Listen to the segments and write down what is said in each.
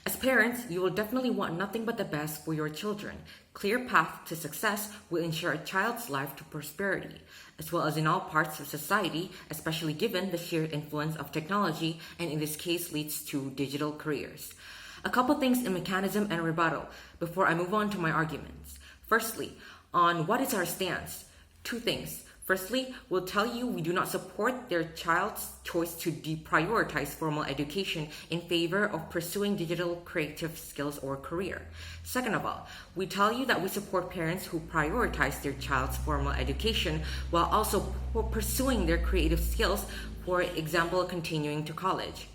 As parents, you will definitely want nothing but the best for your children. Clear path to success will ensure a child's life to prosperity, as well as in all parts of society, especially given the sheer influence of technology, and in this case leads to digital careers. A couple things in mechanism and rebuttal before I move on to my arguments. Firstly, on what is our stance? Two things. Firstly, we'll tell you we do not support their child's choice to deprioritize formal education in favor of pursuing digital creative skills or career. Second of all, we tell you that we support parents who prioritize their child's formal education while also pursuing their creative skills, for example, continuing to college.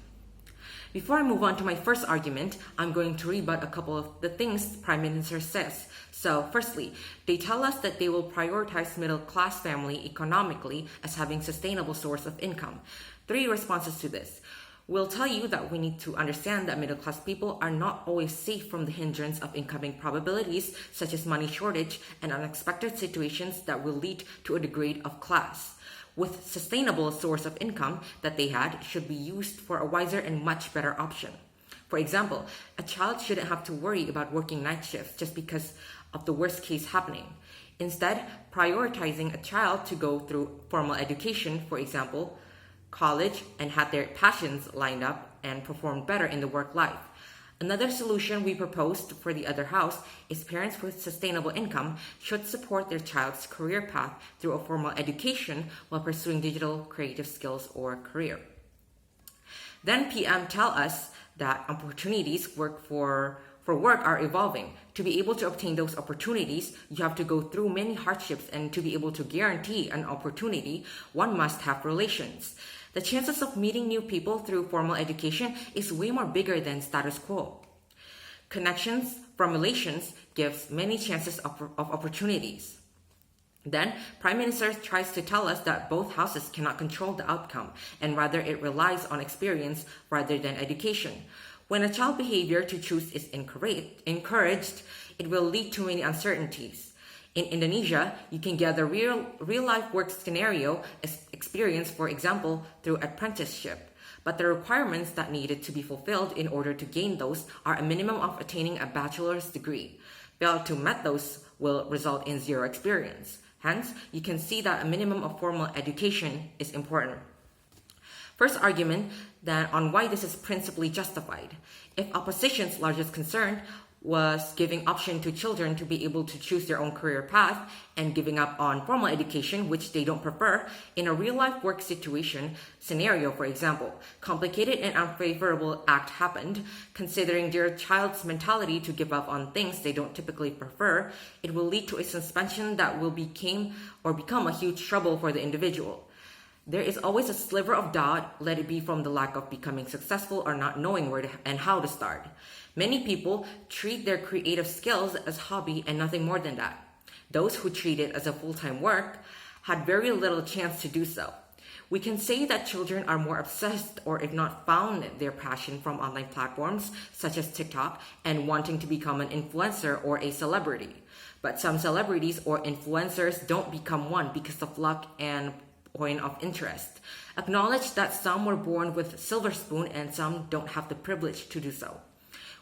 Before I move on to my first argument, I'm going to rebut a couple of the things the Prime Minister says. So, firstly, they tell us that they will prioritize middle-class family economically as having sustainable source of income. Three responses to this. We'll tell you that we need to understand that middle-class people are not always safe from the hindrance of incoming probabilities such as money shortage and unexpected situations that will lead to a degrade of class. With sustainable source of income that they had should be used for a wiser and much better option. For example, a child shouldn't have to worry about working night shifts just because of the worst case happening. Instead, prioritizing a child to go through formal education, for example, college, and have their passions lined up and perform better in the work life. Another solution we proposed for the other house is parents with sustainable income should support their child's career path through a formal education while pursuing digital creative skills or career. Then PM tell us that opportunities for work are evolving. To be able to obtain those opportunities, you have to go through many hardships, and to be able to guarantee an opportunity, one must have relations. The chances of meeting new people through formal education is way more bigger than status quo. Connections from relations gives many chances of opportunities. Then, Prime Minister tries to tell us that both houses cannot control the outcome, and rather it relies on experience rather than education. When a child behavior to choose is encouraged, it will lead to many uncertainties. In Indonesia, you can gather real-life work scenario experience, for example, through apprenticeship. But the requirements that needed to be fulfilled in order to gain those are a minimum of attaining a bachelor's degree. Fail to meet those will result in zero experience. Hence, you can see that a minimum of formal education is important. First argument then on why this is principally justified. If opposition's largest concern was giving option to children to be able to choose their own career path and giving up on formal education, which they don't prefer, in a real-life work situation scenario, for example, complicated and unfavorable act happened, considering their child's mentality to give up on things they don't typically prefer, it will lead to a suspension that will become a huge trouble for the individual. There is always a sliver of doubt, let it be from the lack of becoming successful or not knowing where and how to start. Many people treat their creative skills as hobby and nothing more than that. Those who treat it as a full-time work had very little chance to do so. We can say that children are more obsessed or if not found their passion from online platforms such as TikTok and wanting to become an influencer or a celebrity. But some celebrities or influencers don't become one because of luck and point of interest. Acknowledge that some were born with a silver spoon and some don't have the privilege to do so.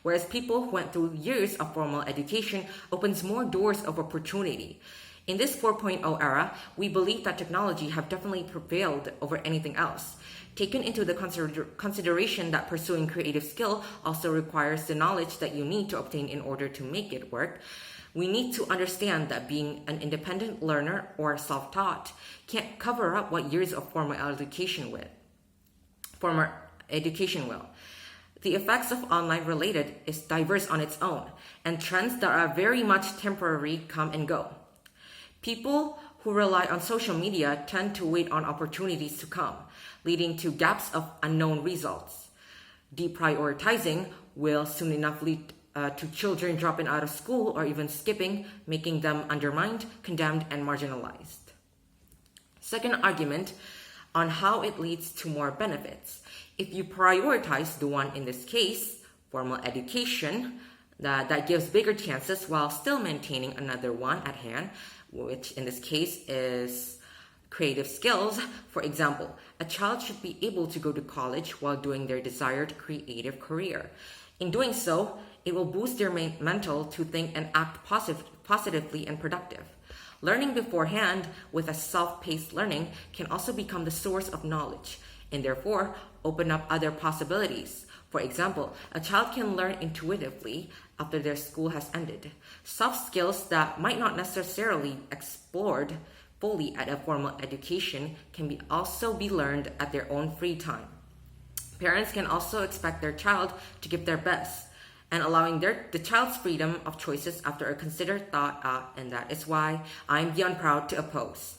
Whereas people who went through years of formal education opens more doors of opportunity. In this 4.0 era, we believe that technology have definitely prevailed over anything else. Taken into the consideration that pursuing creative skill also requires the knowledge that you need to obtain in order to make it work, we need to understand that being an independent learner or self-taught can't cover up what years of formal education will. The effects of online related is diverse on its own, and trends that are very much temporary come and go. People who rely on social media tend to wait on opportunities to come, leading to gaps of unknown results. Deprioritizing will soon enough lead to children dropping out of school or even skipping, making them undermined, condemned, and marginalized. Second argument on how it leads to more benefits. If you prioritize the one in this case, formal education, that gives bigger chances while still maintaining another one at hand, which in this case is Creative skills, for example, a child should be able to go to college while doing their desired creative career. In doing so, it will boost their mental to think and act positively and productive. Learning beforehand with a self-paced learning can also become the source of knowledge and therefore open up other possibilities. For example, a child can learn intuitively after their school has ended. Soft skills that might not necessarily explored fully at a formal education can also be learned at their own free time. Parents can also expect their child to give their best and allowing the child's freedom of choices after a considered thought out, and that is why I'm beyond proud to oppose.